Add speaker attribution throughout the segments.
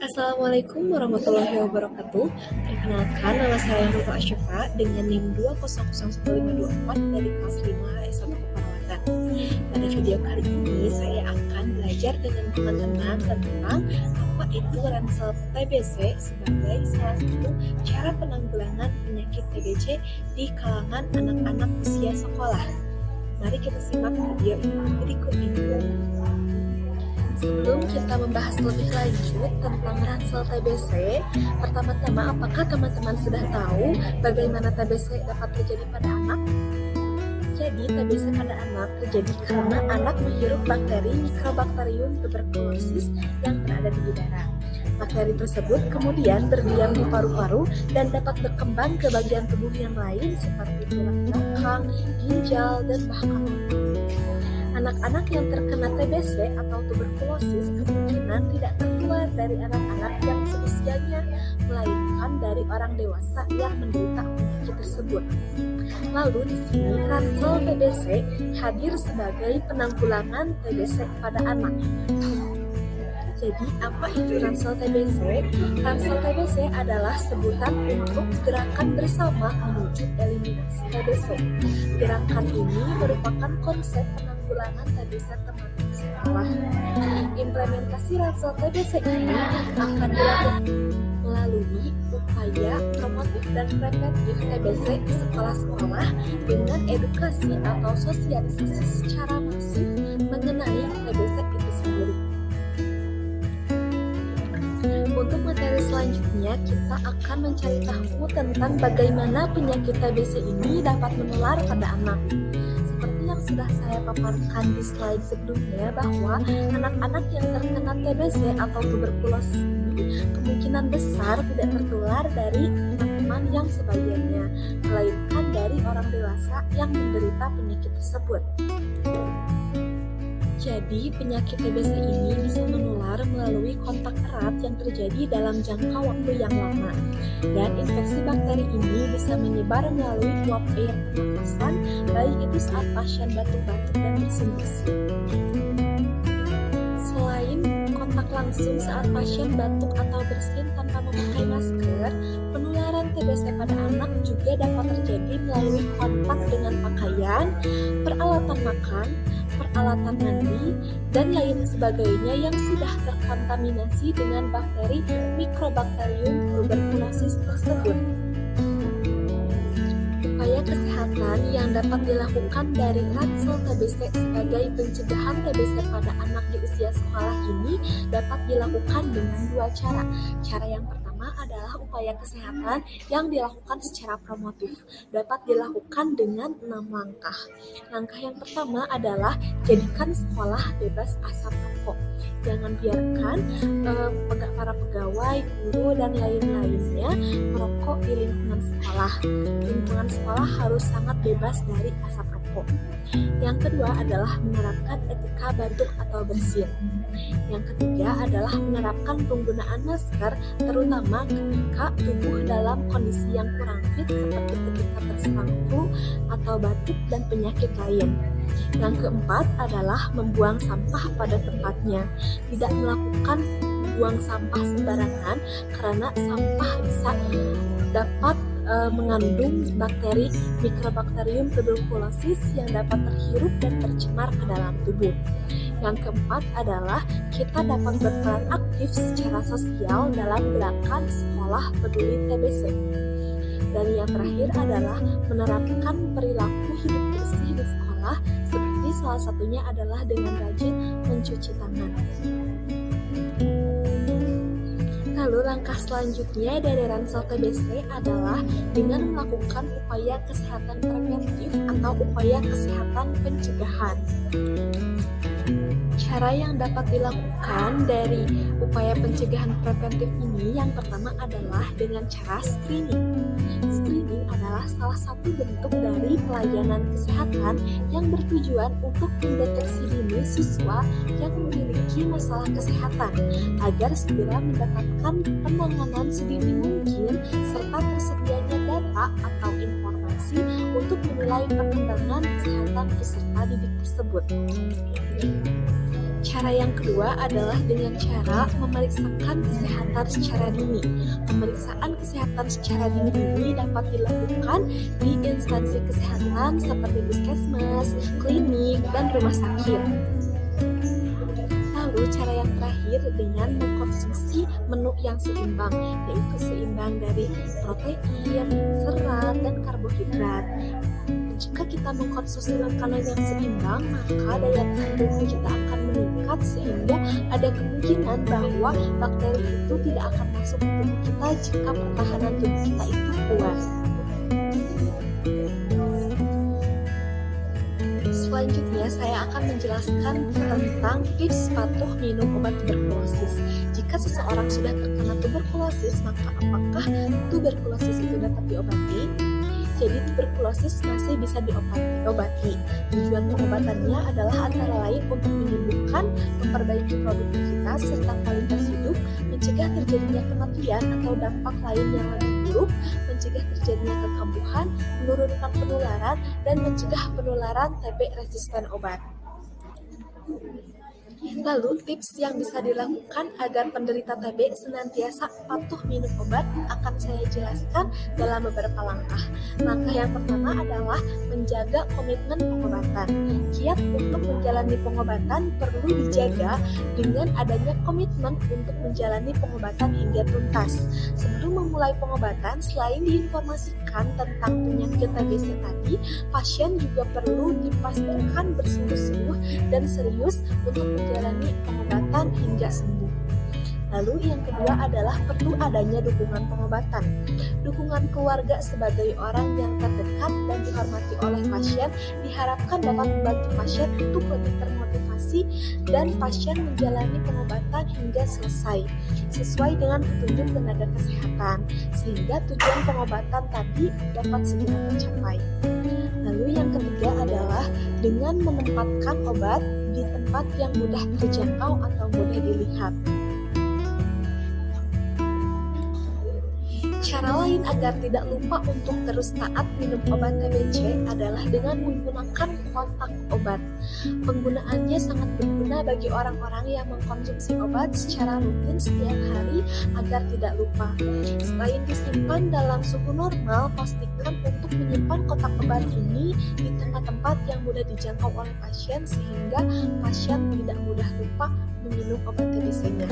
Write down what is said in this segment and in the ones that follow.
Speaker 1: Assalamualaikum warahmatullahi wabarakatuh. Perkenalkan, nama saya Nurul Asyifa dengan NIM 2001524 dari kelas 5 S1 Keperawatan. Pada video kali ini, saya akan belajar dengan teman-teman tentang apa itu ransel TBC sebagai salah satu cara penanggulangan penyakit TBC di kalangan anak-anak usia sekolah. Mari kita simak video berikut ini. Sebelum kita membahas lebih lanjut tentang ransel TBC, pertama-tama apakah teman-teman sudah tahu bagaimana TBC dapat terjadi pada anak? Jadi TBC pada anak terjadi karena anak menghirup bakteri Mycobacterium tuberculosis yang berada di udara. Bakteri tersebut kemudian berdiam di paru-paru dan dapat berkembang ke bagian tubuh yang lain seperti tulang belakang, ginjal, dan bahkan otak. Anak-anak yang terkena TBC atau tuberkulosis kemungkinan tidak tertular dari anak-anak yang seusianya, melainkan dari orang dewasa yang menderita penyakit tersebut. Lalu di sini ransel TBC hadir sebagai penanggulangan TBC pada anak. Jadi apa itu ransel TBC? Ransel TBC adalah sebutan untuk gerakan bersama menuju eliminasi TBC. Gerakan ini merupakan konsep penanggulangan TBC teman sekolah. Implementasi ransel TBC ini akan dilakukan melalui upaya promotif dan preventif TBC di sekolah-sekolah dengan edukasi atau sosialisasi secara masif mengenai TBC itu sendiri. Untuk materi selanjutnya, kita akan mencari tahu tentang bagaimana penyakit TBC ini dapat menular pada anak. Seperti yang sudah saya paparkan di slide sebelumnya, bahwa anak-anak yang terkena TBC atau tuberkulosis ini kemungkinan besar tidak tertular dari teman-teman yang sebagiannya, melainkan dari orang dewasa yang menderita penyakit tersebut. Jadi, penyakit TBC ini bisa menular melalui kontak erat yang terjadi dalam jangka waktu yang lama. Dan infeksi bakteri ini bisa menyebar melalui uap air pernafasan, baik itu saat pasien batuk-batuk dan bersin-bersin. Selain kontak langsung saat pasien batuk atau bersin tanpa memakai masker, penularan TBC pada anak juga dapat terjadi melalui kontak dengan pakaian, peralatan makan, peralatan mandi, dan lain sebagainya yang sudah terkontaminasi dengan bakteri Mycobacterium tuberculosis tersebut. Upaya kesehatan yang dapat dilakukan dari ransel TBC sebagai pencegahan TBC pada anak di usia sekolah ini dapat dilakukan dengan dua cara. Cara yang pertama adalah upaya kesehatan yang dilakukan secara promotif. Dapat dilakukan dengan 6 langkah. Langkah yang pertama adalah jadikan sekolah bebas asap rokok. Jangan biarkan para pegawai, guru, dan lain-lainnya merokok di lingkungan sekolah. Lingkungan sekolah harus sangat bebas dari asap rokok. Yang kedua adalah menerapkan etika batuk atau bersin. Yang ketiga adalah menerapkan penggunaan masker, terutama ketika tubuh dalam kondisi yang kurang fit seperti ketika terserang flu atau batuk dan penyakit lain. Yang keempat adalah membuang sampah pada tempatnya. Tidak melakukan buang sampah sembarangan karena sampah bisa dapat mengandung bakteri Mycobacterium tuberculosis yang dapat terhirup dan tercemar ke dalam tubuh. Yang keempat adalah kita dapat berperan aktif secara sosial dalam gerakan sekolah peduli TBC. Dan yang terakhir adalah menerapkan perilaku hidup bersih di sekolah, seperti salah satunya adalah dengan rajin mencuci tangan. Lalu langkah selanjutnya dari ransel TBC adalah dengan melakukan upaya kesehatan preventif atau upaya kesehatan pencegahan. Cara yang dapat dilakukan dari upaya pencegahan preventif ini yang pertama adalah dengan cara screening. Screening adalah salah satu bentuk dari pelayanan kesehatan yang bertujuan untuk mendeteksi dini siswa yang memiliki masalah kesehatan agar segera mendapatkan penanganan sedini mungkin serta tersedianya data atau informasi untuk menilai perkembangan kesehatan peserta didik tersebut. Cara yang kedua adalah dengan cara memeriksakan kesehatan secara dini. Pemeriksaan kesehatan secara dini ini dapat dilakukan di instansi kesehatan seperti puskesmas, klinik, dan rumah sakit. Lalu cara yang terakhir dengan mengkonsumsi menu yang seimbang, yaitu seimbang dari protein, serat, dan karbohidrat. Jika kita mengkonsumsi makanan yang seimbang, maka daya tahan tubuh kita akan meningkat sehingga ada kemungkinan bahwa bakteri itu tidak akan masuk ke tubuh kita jika pertahanan tubuh kita itu kuat. Selanjutnya saya akan menjelaskan tentang tips patuh minum obat tuberkulosis. Jika seseorang sudah terkena tuberkulosis, maka apakah tuberkulosis itu dapat diobati? Jadi tuberkulosis masih bisa diobati. Tujuan pengobatannya adalah antara lain untuk menyembuhkan, memperbaiki produktivitas serta kualitas hidup, mencegah terjadinya kematian atau dampak lain yang lebih buruk, mencegah terjadinya kekambuhan, menurunkan penularan, dan mencegah penularan TB resisten obat. Lalu tips yang bisa dilakukan agar penderita TB senantiasa patuh minum obat akan saya jelaskan dalam beberapa langkah. Langkah yang pertama adalah menjaga komitmen pengobatan. Kiat untuk menjalani pengobatan perlu dijaga dengan adanya komitmen untuk menjalani pengobatan hingga tuntas. Sebelum memulai pengobatan, selain diinformasikan tentang penyakit TBC tadi, pasien juga perlu dipastikan bersungguh-sungguh dan serius untuk menjalani pengobatan hingga sembuh. Lalu yang kedua adalah perlu adanya dukungan pengobatan. Dukungan keluarga sebagai orang yang terdekat dan dihormati oleh pasien diharapkan dapat membantu pasien untuk lebih termotivasi dan pasien menjalani pengobatan hingga selesai sesuai dengan petunjuk tenaga kesehatan sehingga tujuan pengobatan tadi dapat segera tercapai. Lalu yang ketiga adalah dengan menempatkan obat di tempat yang mudah terjangkau atau mudah dilihat. Cara lain agar tidak lupa untuk terus taat minum obat TBC adalah dengan menggunakan kotak obat. Penggunaannya sangat berguna bagi orang-orang yang mengkonsumsi obat secara rutin setiap hari agar tidak lupa. Selain disimpan dalam suhu normal, pastikan untuk menyimpan kotak obat ini di tempat-tempat yang mudah dijangkau oleh pasien sehingga pasien tidak mudah lupa meminum obat TBC-nya.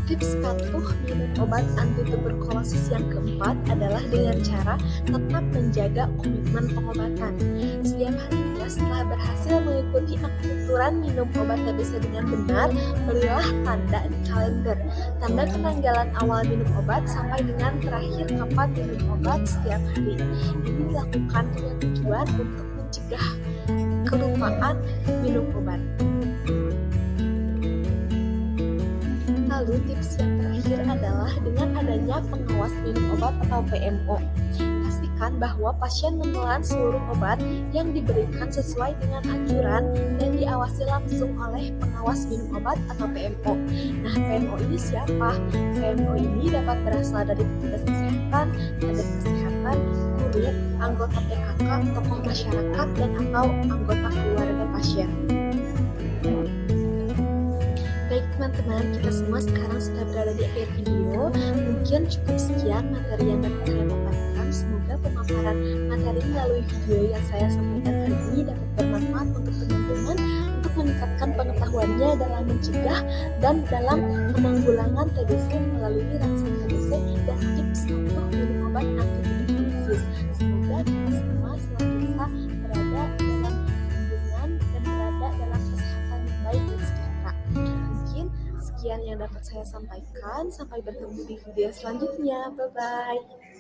Speaker 1: Tips patuh minum obat anti tuberkulosis yang keempat adalah dengan cara tetap menjaga komitmen pengobatan. Setiap harinya setelah berhasil mengikuti aturan minum obat TBC dengan benar, berilah tanda di kalender. Tanda penanggalan awal minum obat sampai dengan terakhir kapan minum obat setiap hari. Ini dilakukan dengan tujuan untuk mencegah kelupaan minum obat. Lalu tips yang terakhir adalah dengan adanya pengawas minum obat atau PMO. Pastikan bahwa pasien menelan seluruh obat yang diberikan sesuai dengan anjuran dan diawasi langsung oleh pengawas minum obat atau PMO. Nah, PMO ini siapa? PMO ini dapat berasal dari petugas kesehatan, tenaga kesehatan, guru, anggota PKK, tokoh masyarakat, dan atau anggota keluarga pasien. Baik teman-teman, kita semua sekarang sudah berada di akhir video. Mungkin cukup sekian materi yang dapat saya paparkan. Semoga pemaparan materi melalui video yang saya sampaikan hari ini dapat bermanfaat untuk teman-teman untuk meningkatkan pengetahuannya dalam mencegah dan dalam penanggulangan TBC melalui rangsangan TBC dan tips untuk minum obat anti tuberkulosis. Semoga kita semua senantiasa berada dalam lindungan dan berada dalam kesehatan yang baik dan sejahtera. Sekian yang dapat saya sampaikan. Sampai bertemu di video selanjutnya. Bye-bye.